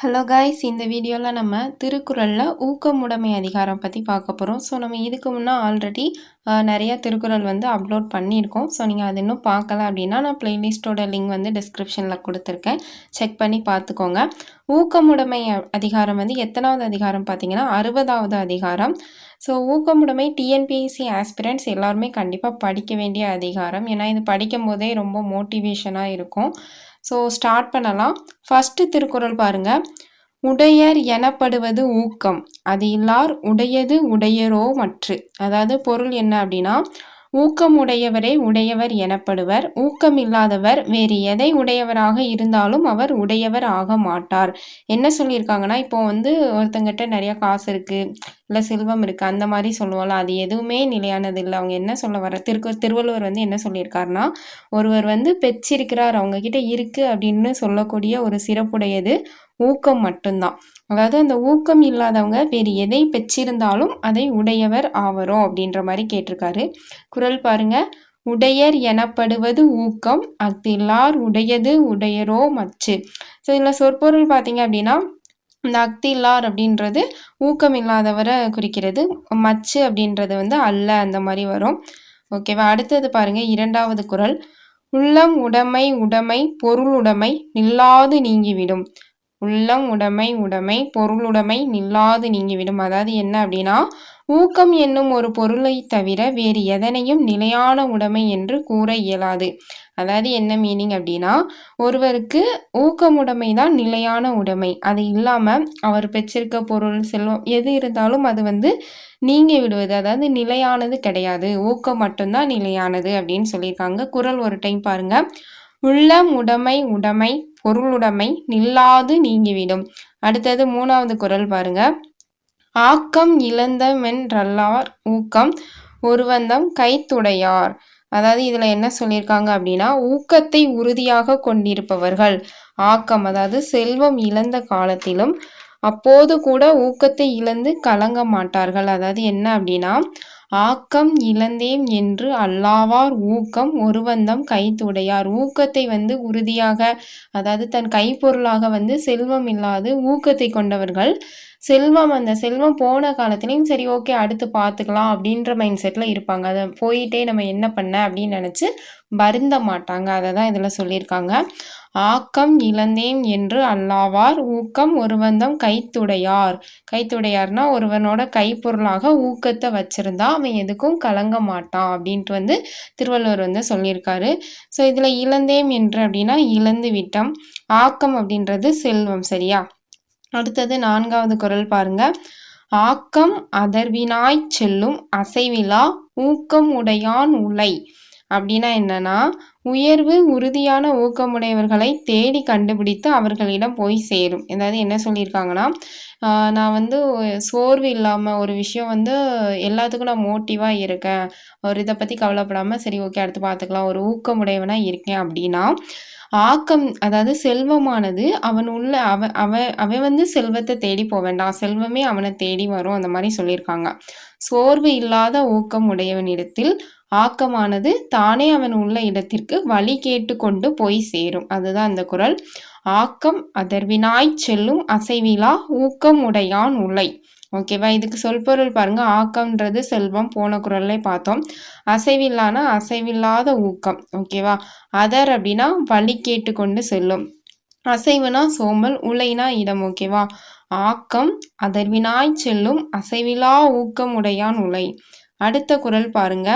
Hello guys, இந்த வீடியோவில் நம்ம திருக்குறளில் ஊக்கமுடைமை அதிகாரம் பற்றி பார்க்க போகிறோம். ஸோ நம்ம இதுக்கு முன்னே ஆல்ரெடி நிறைய திருக்குறள் வந்து அப்லோட் பண்ணியிருக்கோம். ஸோ நீங்கள் அது இன்னும் பார்க்கல அப்படின்னா நான் பிளேலிஸ்ட்டோட லிங்க் வந்து டிஸ்கிரிப்ஷனில் கொடுத்துருக்கேன், செக் பண்ணி பார்த்துக்கோங்க. ஊக்கமுடைமை அதிகாரம் வந்து எத்தனாவது அதிகாரம் பார்த்தீங்கன்னா 60வது அதிகாரம். ஸோ ஊக்கமுடைமை டிஎன்பிஎஸ்சி ஆஸ்பிரண்ட்ஸ் எல்லாருமே கண்டிப்பாக படிக்க வேண்டிய அதிகாரம். ஏன்னா இது படிக்கும் போதே ரொம்ப மோட்டிவேஷனாக இருக்கும். ஸோ ஸ்டார்ட் பண்ணலாம். ஃபஸ்ட்டு திருக்குறள் பாருங்க. உடையர் எனப்படுவது ஊக்கம், அது இல்லார் உடையது உடையரோ மற்று. அதாவது பொருள் என்ன அப்படின்னா, ஊக்கம் உடையவரே உடையவர் எனப்படுவர், ஊக்கம் இல்லாதவர் வேறு எதை உடையவராக இருந்தாலும் அவர் உடையவர் ஆக மாட்டார். என்ன சொல்லியிருக்காங்கன்னா, இப்போ வந்து ஒருத்தங்கிட்ட நிறைய காசு இருக்குது இல்லை செல்வம் இருக்குது அந்த மாதிரி சொல்லுவோம்ல, அது எதுவுமே நிலையானது இல்லை. அவங்க என்ன சொல்ல வர திருவள்ளுவர் வந்து என்ன சொல்லியிருக்காருன்னா, ஒருவர் வந்து பெற்றிருக்கிறார், அவங்கக்கிட்ட இருக்குது அப்படின்னு சொல்லக்கூடிய ஒரு சிறப்புடையது ஊக்கம் மட்டும்தான். அதாவது அந்த ஊக்கம் இல்லாதவங்க வேறு எதை பெற்றிருந்தாலும் அதை உடையவர் ஆவரோ அப்படின்ற மாதிரி கேட்டிருக்காரு. குறள் பாருங்க. உடையர் எனப்படுவது ஊக்கம், அஃதில்லார் உடையது உடையரோ மற்று. ஸோ இதில் சொற்பொருள் பார்த்தீங்க அப்படின்னா, இந்த அஃதில்லார் அப்படின்றது ஊக்கம் இல்லாதவரை குறிக்கிறது, மச்சு அப்படின்றது வந்து அல்ல அந்த மாதிரி வரும். ஓகேவா. அடுத்தது பாருங்க, 2வது குறள். உள்ளம் உடைமை உடைமை பொருளுடைமை நில்லாது நீங்கிவிடும். உள்ளம் உடைமை பொருளுடைமை நில்லாது நீங்கிவிடும். அதாவது என்ன அப்படின்னா, ஊக்கம் என்னும் ஒரு பொருளை தவிர வேறு எதனையும் நிலையான உடைமை என்று கூற இயலாது. அதாவது என்ன மீனிங் அப்படின்னா, ஒருவருக்கு ஊக்கமுடைமை தான் நிலையான உடைமை, அது இல்லாமல் அவர் பெற்றிருக்க பொருள் செல்வம் எது இருந்தாலும் அது வந்து நீங்கி விடுவது, அதாவது நிலையானது கிடையாது, ஊக்கம் மட்டும்தான் நிலையானது அப்படின்னு சொல்லியிருக்காங்க. குறள் ஒரு டைம் பாருங்க. உள்ளம் உடைமை பொருளுடைமை நில்லாது நீங்கிவிடும். அடுத்தது 3வது குறள் பாருங்க. ஆக்கம் இழந்தமென்றல்லார் ஊக்கம் ஒருவந்தம் கைத்துடையார். அதாவது இதுல என்ன சொல்லியிருக்காங்க அப்படின்னா, ஊக்கத்தை உறுதியாக கொண்டிருப்பவர்கள் ஆக்கம், அதாவது செல்வம் இழந்த காலத்திலும் அப்போது கூட ஊக்கத்தை இழந்து கலங்க மாட்டார்கள். அதாவது என்ன அப்படின்னா, ஆக்கம் இழந்தேம் என்று அல்லாவார் ஊக்கம் ஒருவந்தம் கைத்துடையார். ஊக்கத்தை வந்து உறுதியாக, அதாவது தன் கைப்பொருளாக வந்து செல்வம் இல்லாது ஊக்கத்தை கொண்டவர்கள் அந்த செல்வம் போன காலத்துலேயும் சரி ஓகே அடுத்து பார்த்துக்கலாம் அப்படின்ற மைண்ட் செட்டில் இருப்பாங்க. அதை போயிட்டே நம்ம என்ன பண்ண அப்படின்னு நினச்சி வருந்த மாட்டாங்க. அதை தான் இதில் சொல்லியிருக்காங்க. ஆக்கம் இழந்தேம் என்று அல்லாவார் ஊக்கம் ஒருவந்தம் கைத்துடையார். கைத்துடையார்னா ஒருவனோட கைப்பொருளாக ஊக்கத்தை வச்சிருந்தா அவன் எதுக்கும் கலங்க மாட்டான் அப்படின்ட்டு வந்து திருவள்ளுவர் வந்து சொல்லியிருக்காரு. ஸோ இதில் இழந்தேம் என்று அப்படின்னா இழந்து விட்டம், ஆக்கம் அப்படின்றது செல்வம். சரியா. அடுத்தது 4வது குறள் பாருங்க. ஆக்கம் அதர்வினாய் செல்லும் அசைவிலா ஊக்கம் உடையான் உலை. அப்படின்னா என்னன்னா, உயர்வு உறுதியான ஊக்கமுடையவர்களை தேடி கண்டுபிடித்து அவர்களிடம் போய் சேரும். அதாவது என்ன சொல்லியிருக்காங்கன்னா, நான் வந்து சோர்வு இல்லாமல் ஒரு விஷயம் வந்து எல்லாத்துக்கும் நான் மோட்டிவாக இருக்கேன், ஒரு இதை பற்றி கவலைப்படாமல் சரி ஓகே அடுத்து பார்த்துக்கலாம், ஒரு ஊக்கமுடையவனாக இருக்கேன் அப்படின்னா, ஆக்கம் அதாவது செல்வமானது அவன் உள்ள அவன் வந்து செல்வத்தை தேடி போக வேண்டாம், செல்வமே அவனை தேடி வரும் அந்த மாதிரி சொல்லியிருக்காங்க. சோர்வு இல்லாத ஊக்கம் உடையவனிடத்தில் ஆக்கமானது தானே அவன் உள்ள இடத்திற்கு வழி கேட்டு கொண்டு போய் சேரும். அதுதான் அந்த குறள். ஆக்கம் அதர்வினாய் செல்லும் அசைவிலா ஊக்கம் உடையான் உலை. ஓகேவா. இதுக்கு சொல்பொருள் பாருங்க. ஆக்கம்ன்றது செல்வம், போன குறள்ல பார்த்தோம். அசைவில்லானா அசைவில்லாத ஊக்கம். ஓகேவா. அதர் அப்படின்னா வழி கேட்டு கொண்டு செல்லும், அசைவுனா சோம்பல், உலைனா இடம். ஓகேவா. ஆக்கம் அதர்வினாய் செல்லும் அசைவிலா ஊக்கம் உடையான் உலை. அடுத்த குறள் பாருங்க.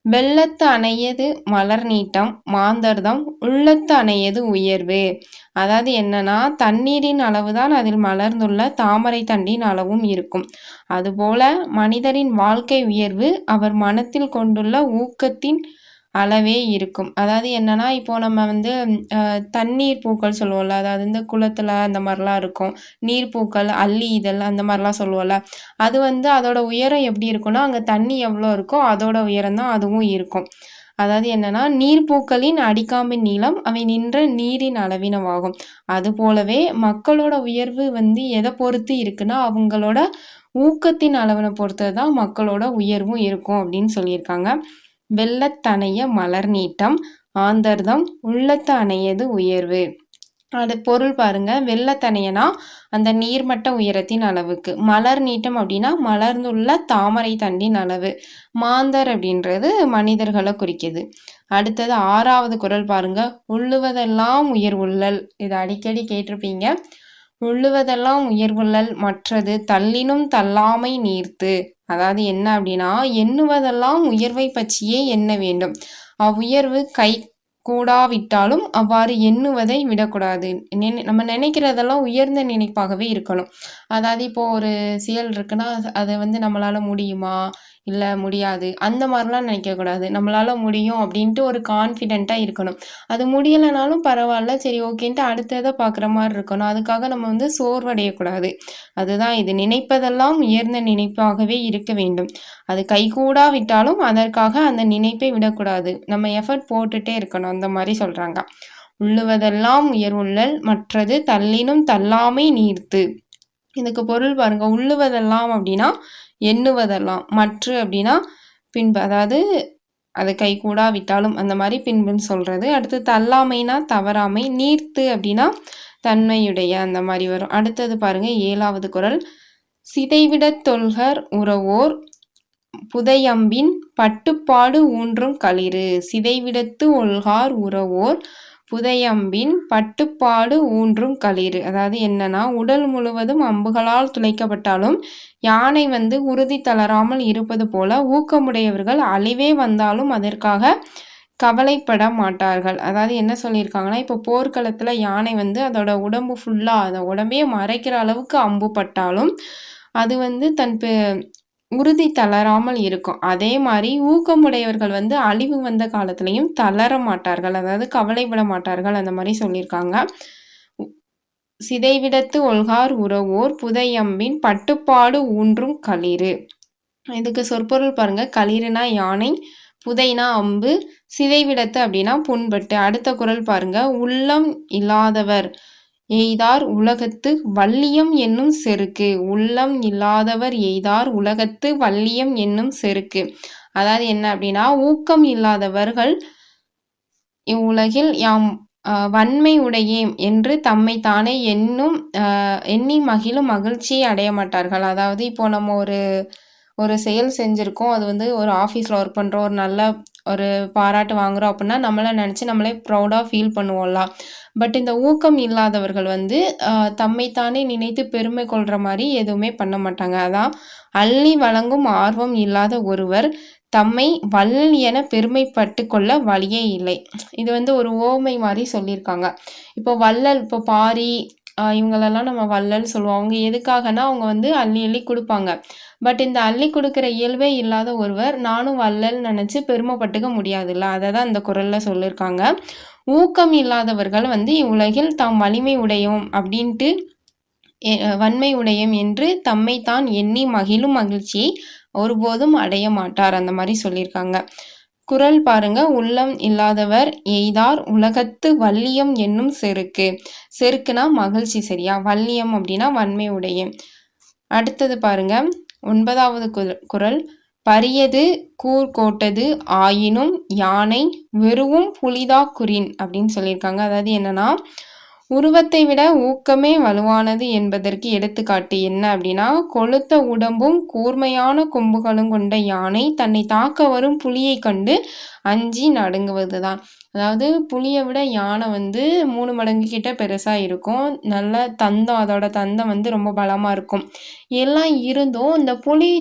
வெள்ளத்து அணையது மலர் நீட்டம் மாந்தர்தம் உள்ளத்து அணையது உயர்வு. அதாவது என்னன்னா, தண்ணீரின் அளவுதான் அதில் மலர்ந்துள்ள தாமரை தண்டின் அளவும் இருக்கும். அதுபோல மனிதரின் வாழ்க்கை உயர்வு அவர் மனத்தில் கொண்டுள்ள ஊக்கத்தின் அளவே இருக்கும். அதாவது என்னன்னா, இப்போ நம்ம வந்து தண்ணீர் பூக்கள் சொல்லுவோம்ல, அதாவது இந்த குளத்தில் அந்த மாதிரிலாம் இருக்கும், நீர்ப்பூக்கள், அல்லி இதழ் அந்த மாதிரிலாம் சொல்லுவோம்ல, அது வந்து அதோட உயரம் எப்படி இருக்குன்னா, அங்கே தண்ணி எவ்வளோ இருக்கோ அதோட உயரம் தான் அதுவும் இருக்கும். அதாவது என்னன்னா, நீர்ப்பூக்களின் அடிக்காம்பின் நீளம் அவை நின்ற நீரின் அளவினவாகும். அது போலவே மக்களோட உயர்வு வந்து எதை பொறுத்து இருக்குன்னா, அவங்களோட ஊக்கத்தின் அளவினை பொறுத்தது தான் மக்களோட உயர்வும் இருக்கும் அப்படின்னு சொல்லியிருக்காங்க. வெள்ளத்தணைய மலர் நீட்டம் ஆந்தர்தம் உள்ளத்து அணையது உயர்வு. பொருள் பாருங்க. வெள்ளத்தனையனா அந்த நீர்மட்ட உயரத்தின் அளவுக்கு. மலர் நீட்டம் அப்படின்னா மலர்ந்துள்ள தாமரை தண்டின் அளவு. மாந்தர் அப்படின்றது மனிதர்களை குறிக்குது. அடுத்தது 6வது குறள் பாருங்க. உள்ளுவதெல்லாம் உயர் உள்ளல். இதை அடிக்கடி கேட்டிருப்பீங்க. உள்ளுவதெல்லாம் உயர்வுள்ளல் மற்றது தள்ளினும் தள்ளாமை நீர்த்து. அதாவது என்ன அப்படின்னா எண்ணுவதெல்லாம் உயர்வை பற்றியே எண்ண வேண்டும். அவ்வுயர்வு கை கூடாவிட்டாலும் அவ்வாறு எண்ணுவதை விடக்கூடாது. நம்ம நினைக்கிறதெல்லாம் உயர்ந்த நினைப்பாகவே இருக்கணும். அதாவது இப்போ ஒரு செயல் இருக்குன்னா அதை வந்து நம்மளால முடியுமா, இல்லை முடியாது, அந்த மாதிரிலாம் நினைக்கக்கூடாது. நம்மளால முடியும் அப்படின்ட்டு ஒரு கான்ஃபிடென்ட்டாக இருக்கணும். அது முடியலைனாலும் பரவாயில்ல, சரி ஓகேன்ட்டு அடுத்ததை பார்க்குற மாதிரி இருக்கணும். அதுக்காக நம்ம வந்து சோர்வடையக்கூடாது. அதுதான் இது. நினைப்பதெல்லாம் உயர்ந்த நினைப்பாகவே இருக்க வேண்டும். அது கைகூடாவிட்டாலும் அதற்காக அந்த நினைப்பை விடக்கூடாது. நம்ம எஃபர்ட் போட்டுட்டே இருக்கணும். அந்த மாதிரி சொல்றாங்க. உள்ளுவதெல்லாம் உயர்வுள்ளல் மற்றது தள்ளினும் தள்ளாமை நீர்த்து. இதுக்கு பொருள் பாருங்க. உள்ளுவதெல்லாம் அப்படின்னா எண்ணுவதெல்லாம், மற்ற அப்படின்னா பின்பு, அதாவது அது கைகூடாவிட்டாலும் அந்த மாதிரி பின்புன்னு சொல்றது. அடுத்து தள்ளாமைனா தவறாமை, நீர்த்து அப்படின்னா தன்மையுடைய, அந்த மாதிரி வரும். அடுத்தது பாருங்க 7வது குறள். சிதைவிடத் தொல்கர் உறவோர் புதையம்பின் பட்டுப்பாடு ஊன்றும் களிறு. சிதைவிடத்து ஒல்கார் உறவோர் புதையம்பின் பட்டுப்பாடு ஊன்றும் களிறு. அதாவது என்னன்னா உடல் முழுவதும் அம்புகளால் துளைக்கப்பட்டாலும் யானை வந்து உறுதி தளராமல் இருப்பது போல ஊக்கமுடையவர்கள் அழிவே வந்தாலும் அதற்காக கவலைப்பட மாட்டார்கள். அதாவது என்ன சொல்லியிருக்காங்கன்னா, இப்போ போர்க்களத்துல யானை வந்து அதோட உடம்பு ஃபுல்லா, அந்த உடம்பே மறைக்கிற அளவுக்கு அம்பு பட்டாலும் அது வந்து தன் உறுதி தளராமல் இருக்கும். அதே மாதிரி ஊக்கமுடையவர்கள் வந்து அழிவு வந்த காலத்திலையும் தளர மாட்டார்கள், அதாவது கவலைப்பட மாட்டார்கள், அந்த மாதிரி சொல்லியிருக்காங்க. சிதைவிடத்து ஒல்கார் உறவோர் புதையம்பின் பட்டுப்பாடு ஊன்றும் களிறு. இதுக்கு சொற்பொருள் பாருங்க. களிறுனா யானை, புதைனா அம்பு, சிதைவிடத்து அப்படின்னா புண்பட்டு. அடுத்த குறள் பாருங்க. உள்ளம் இல்லாதவர் எய்தார் உலகத்து வல்லியம் என்னும் செருக்கு. உள்ளம் இல்லாதவர் எய்தார் உலகத்து வல்லியம் என்னும் செருக்கு. அதாவது என்ன அப்படின்னா ஊக்கம் இல்லாதவர்கள் இவ்வுலகில் யாம் வன்மை உடையேம் என்று தம்மை தானே எண்ணி மகிழும் மகிழ்ச்சியை அடைய மாட்டார்கள். அதாவது இப்போ நம்ம ஒரு செயல் செஞ்சுருக்கோம், அது வந்து ஒரு ஆஃபீஸில் ஒர்க் பண்ணுறோம், ஒரு நல்ல ஒரு பாராட்டு வாங்குகிறோம் அப்படின்னா நம்மளை நினச்சி நம்மளே ப்ரௌடாக ஃபீல் பண்ணுவோம்லாம். பட் இந்த ஊக்கம் இல்லாதவர்கள் வந்து தம்மைத்தானே நினைத்து பெருமை கொள்கிற மாதிரி எதுவுமே பண்ண மாட்டாங்க. அதான் அள்ளி வழங்கும் ஆர்வம் இல்லாத ஒருவர் தம்மை வள்ளல் என பெருமைப்பட்டு கொள்ள வழியே இல்லை. இது வந்து ஒரு ஓமை மாதிரி சொல்லியிருக்காங்க. இப்போ வள்ளல், இப்போ பாரி இவங்களெல்லாம் நம்ம வள்ளல் சொல்லுவோம். அவங்க எதுக்காகனா அவங்க வந்து அள்ளி அள்ளி கொடுப்பாங்க. பட் இந்த அள்ளி கொடுக்குற இயல்பே இல்லாத ஒருவர் நானும் வள்ளல் நினச்சி பெருமைப்பட்டுக்க முடியாதுல்ல. அதை தான் இந்த குறளில் சொல்லியிருக்காங்க. ஊக்கம் இல்லாதவர்கள் வந்து இவ்வுலகில் தாம் வலிமை உடையோம் அப்படின்ட்டு வன்மை உடையம் என்று தம்மை தான் எண்ணி மகிழும் மகிழ்ச்சியை ஒருபோதும் அடைய மாட்டார், அந்த மாதிரி சொல்லியிருக்காங்க. குறள் பாருங்க. உள்ளம் இல்லாதவர் எய்தார் உலகத்து வல்லியம் என்னும் செருக்கு. செருக்குனா மகிழ்ச்சி, சரியா? வல்லியம் அப்படின்னா வன்மை உடையம். அடுத்தது பாருங்க 9வது குறள். பரியது கூர்கோட்டது ஆயினும் யானை வெறுவும் புலிதா குறின் அப்படின்னு சொல்லியிருக்காங்க. அதாவது என்னன்னா உருவத்தை விட ஊக்கமே வலுவானது என்பதற்கு எடுத்துக்காட்டு என்ன அப்படின்னா கொழுத்த உடம்பும் கூர்மையான கொம்புகளும் கொண்ட யானை தன்னை தாக்க வரும் புலியை கண்டு அஞ்சி நடுங்குவது தான். அதாவது புலியை விட யானை வந்து 3 மடங்கு கிட்ட பெருசா இருக்கும். நல்ல தந்தம், அதோட தந்தம் வந்து ரொம்ப பலமா இருக்கும். எல்லாம் இருந்தும் இந்த புலி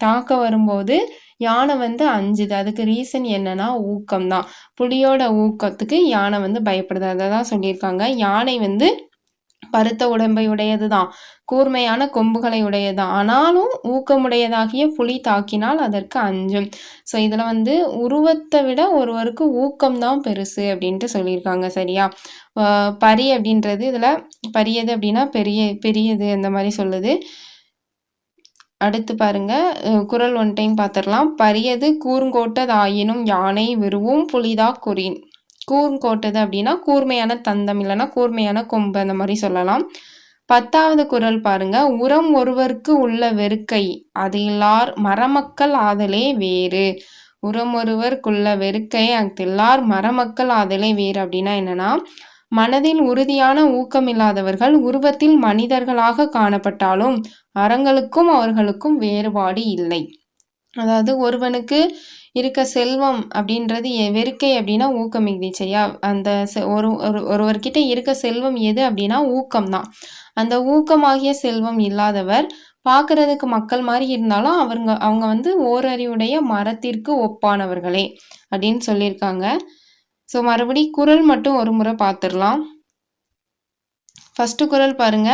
தாக்க வரும்போது யானை வந்து அஞ்சுது. அதுக்கு ரீசன் என்னன்னா ஊக்கம் தான். புலியோட ஊக்கத்துக்கு யானை வந்து பயப்படுது. அதை தான் சொல்லியிருக்காங்க. யானை வந்து பருத்த உடம்பை உடையது தான், கூர்மையான கொம்புகளை உடையது தான். ஆனாலும் ஊக்கமுடையதாகிய புலி தாக்கினால் அதற்கு அஞ்சும். ஸோ இதில் வந்து உருவத்தை விட ஒருவருக்கு ஊக்கம்தான் பெருசு அப்படின்ட்டு சொல்லியிருக்காங்க, சரியா? பரி அப்படின்றது இதில் பரியது அப்படின்னா பெரியது அந்த மாதிரி சொல்லுது. அடுத்து பாருங்க. குறள் ஒன் டைம் பார்த்துடலாம். பரியது கூர்ங்கோட்டது ஆயினும் யானை வெறுவும் புலிதா குறின். கூர்ங்கோட்டது அப்படின்னா கூர்மையான தந்தம், இல்லைன்னா கூர்மையான கொம்பு, அந்த மாதிரி சொல்லலாம். 10வது குறள் பாருங்க. உரம் ஒருவருக்கு உள்ள வெறுக்கை அது இல்லார் மரமக்கள் ஆதலே வேறு. உரம் ஒருவருக்குள்ள வெறுக்கை அது இல்லார் மரமக்கள் ஆதலே வேறு அப்படின்னா என்னன்னா மனதில் உறுதியான ஊக்கமில்லாதவர்கள் உருவத்தில் மனிதர்களாக காணப்பட்டாலும் அறங்களுக்கும் அவர்களுக்கும் வேறுபாடு இல்லை. அதாவது ஒருவனுக்கு இருக்க செல்வம் அப்படின்றது வெறுக்கை அப்படின்னா ஊக்கமிகுதி சரியா? அந்த ஒருவர்கிட்ட இருக்க செல்வம் எது அப்படின்னா ஊக்கம் தான். அந்த ஊக்கமாகிய செல்வம் இல்லாதவர் பார்க்கறதுக்கு மக்கள் மாதிரி இருந்தாலும் அவங்க வந்து ஓரறிவுடைய மரத்திற்கு ஒப்பானவர்களே அப்படின்னு சொல்லியிருக்காங்க. ஸோ மறுபடி குறள் மட்டும் ஒரு முறை பார்த்துடலாம். ஃபர்ஸ்ட் குறள் பாருங்க.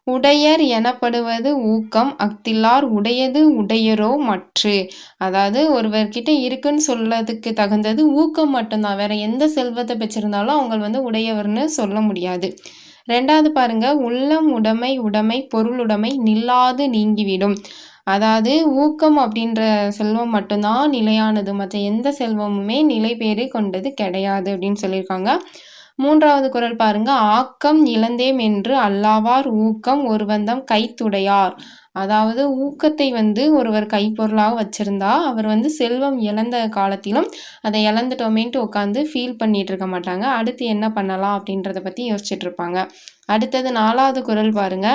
உடையர் எனப்படுவது ஊக்கம் அஃதில்லார் உடையது உடையரோ மற்று. அதாவது ஒருவர்கிட்ட இருக்குன்னு சொல்லதுக்கு தகுந்தது ஊக்கம் மட்டும்தான். வேற எந்த செல்வத்தை பெற்றிருந்தாலும் அவங்க வந்து உடையவர்னு சொல்ல முடியாது. 2வது பாருங்க. உள்ளம் உடைமை பொருளுடைமை நில்லாது நீங்கிவிடும். அதாவது ஊக்கம் அப்படின்ற செல்வம் மட்டும்தான் நிலையானது. மற்ற எந்த செல்வமுமே நிலை பேறு கொண்டது கிடையாது அப்படின்னு சொல்லியிருக்காங்க. 3வது குறள் பாருங்க. ஆக்கம் இழந்தேம் என்று அல்லாவார் ஊக்கம் ஒருவந்தம் கைத்துடையார். அதாவது ஊக்கத்தை வந்து ஒருவர் கைப்பொருளாக வச்சிருந்தா அவர் வந்து செல்வம் இழந்த காலத்திலும் அதை இழந்துட்டோமேன்ட்டு உட்காந்து ஃபீல் பண்ணிட்டு இருக்க மாட்டாங்க. அடுத்து என்ன பண்ணலாம் அப்படின்றத பற்றி யோசிச்சுட்டு இருப்பாங்க. அடுத்தது 4வது குறள் பாருங்க.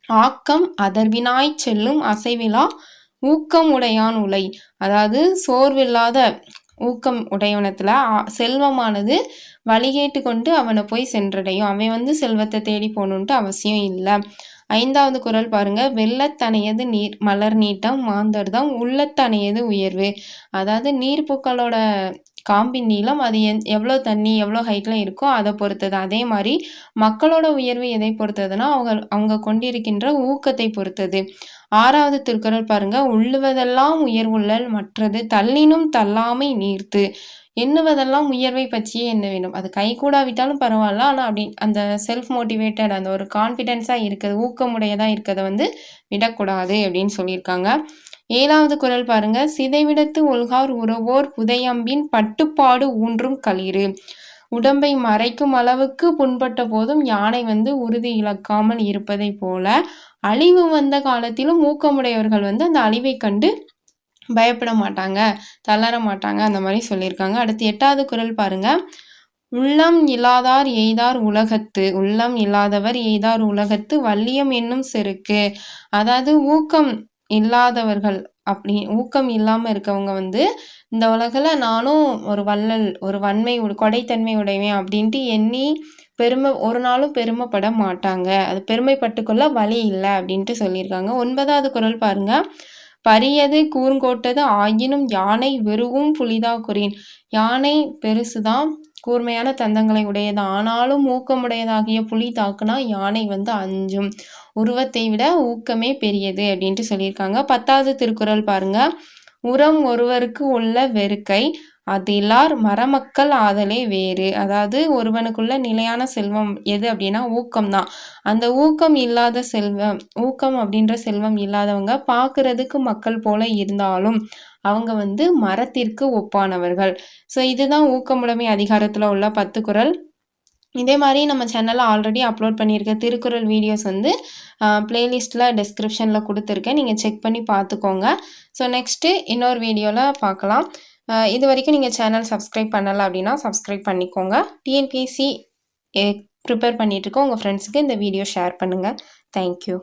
ஆக்கம் அதர்வினாய் செல்லும் அசைவிலா ஊக்கம் உடையான் உலை. அதாவது சோர்வில்லாத ஊக்கம் உடையவனத்துல செல்வமானது வழிகேட்டு கொண்டு அவனை போய் சென்றடையும். அவன் வந்து செல்வத்தை தேடி போகணுன்ட்டு அவசியம் இல்லை. 5வது குறள் பாருங்க. வெள்ளத்தனையது நீர் மலர் நீட்டம் மாந்தர்தான் உள்ளத்தனையது உயர்வு. அதாவது நீர்ப்பூக்களோட காம்பின் நீளம் அது எவ்வளோ தண்ணி எவ்வளோ ஹைட்டில் இருக்கோ அதை பொறுத்தது. அதே மாதிரி மக்களோட உயர்வு எதை பொறுத்ததுன்னா அவங்க கொண்டிருக்கின்ற ஊக்கத்தை பொறுத்தது. 6வது திருக்குறள் பாருங்க. உள்ளுவதெல்லாம் உயர்வுள்ளல் மற்றது தள்ளினும் தள்ளாமை நீர்த்து. எண்ணுவதெல்லாம் உயர்வை பற்றியே எண்ண வேண்டும். அது கை கூடாவிட்டாலும் பரவாயில்ல. ஆனால் அப்படி அந்த செல்ஃப் மோட்டிவேட்டட் அந்த ஒரு கான்ஃபிடென்ஸாக இருக்கிறது ஊக்கமுடையதாக இருக்கிறத வந்து விடக்கூடாது அப்படின்னு சொல்லியிருக்காங்க. 7வது குறள் பாருங்க. சிதைவிடத்து ஒல்கார் உறவோர் புதையம்பின் பட்டுப்பாடு ஊன்றும் களிறு. உடம்பை மறைக்கும் அளவுக்கு புண்பட்ட போதும் யானை வந்து உறுதி இழக்காமல் இருப்பதை போல அழிவு வந்த காலத்திலும் ஊக்கமுடையவர்கள் வந்து அந்த அழிவை கண்டு பயப்பட மாட்டாங்க, தளர மாட்டாங்க, அந்த மாதிரி சொல்லியிருக்காங்க. அடுத்து 8வது குறள் பாருங்க. உள்ளம் இல்லாதார் எய்தார் உலகத்து. உள்ளம் இல்லாதவர் எய்தார் உலகத்து வல்லியம் என்னும் செருக்கு. அதாவது ஊக்கம் இல்லாதவர்கள் ஊக்கம் இல்லாமல் இருக்கவங்க வந்து இந்த உலகில் நானும் ஒரு வள்ளல் ஒரு வன்மை கொடைத்தன்மை உடையவேன் அப்படின்ட்டு எண்ணி ஒரு நாளும் பெருமைப்பட மாட்டாங்க. அது பெருமைப்பட்டுக்கொள்ள வழி இல்லை அப்படின்ட்டு சொல்லியிருக்காங்க. 9வது குறள் பாருங்க. பரியது கூர்ங்கோட்டது ஆயினும் யானை வெறுவும் புலிதா குறின். யானை பெருசுதான், கூர்மையான தந்தங்களை உடையது. ஆனாலும் ஊக்கமுடையதாகிய புலி தாக்குனா யானை வந்து அஞ்சும். உருவத்தை விட ஊக்கமே பெரியது அப்படின்ட்டு சொல்லியிருக்காங்க. 10வது திருக்குறள் பாருங்க. உரம் ஒருவருக்கு உள்ள வெறுக்கை அதிலார் மரமக்கள் ஆதலே வேறு. அதாவது ஒருவனுக்குள்ள நிலையான செல்வம் எது அப்படின்னா ஊக்கம் தான். அந்த ஊக்கம் அப்படின்ற செல்வம் இல்லாதவங்க பார்க்கறதுக்கு மக்கள் போல இருந்தாலும் அவங்க வந்து மரத்திற்கு ஒப்பானவர்கள். ஸோ இதுதான் ஊக்கமுடைமை அதிகாரத்தில் உள்ள 10 குறள். இதே மாதிரி நம்ம சேனலில் ஆல்ரெடி அப்லோட் பண்ணியிருக்க திருக்குறள் வீடியோஸ் வந்து பிளேலிஸ்ட்டில் டிஸ்கிரிப்ஷனில் கொடுத்துருக்கேன். நீங்கள் செக் பண்ணி பார்த்துக்கோங்க. ஸோ நெக்ஸ்ட்டு இன்னொரு வீடியோவில் பார்க்கலாம். இது வரைக்கும் நீங்கள் சேனல் சப்ஸ்கிரைப் பண்ணலை அப்படின்னா சப்ஸ்கிரைப் பண்ணிக்கோங்க. டிஎன்பிஎஸ்சி ப்ரிப்பேர் பண்ணிகிட்ருக்கோம் உங்கள் ஃப்ரெண்ட்ஸுக்கு இந்த வீடியோ ஷேர் பண்ணுங்கள். தேங்க்யூ.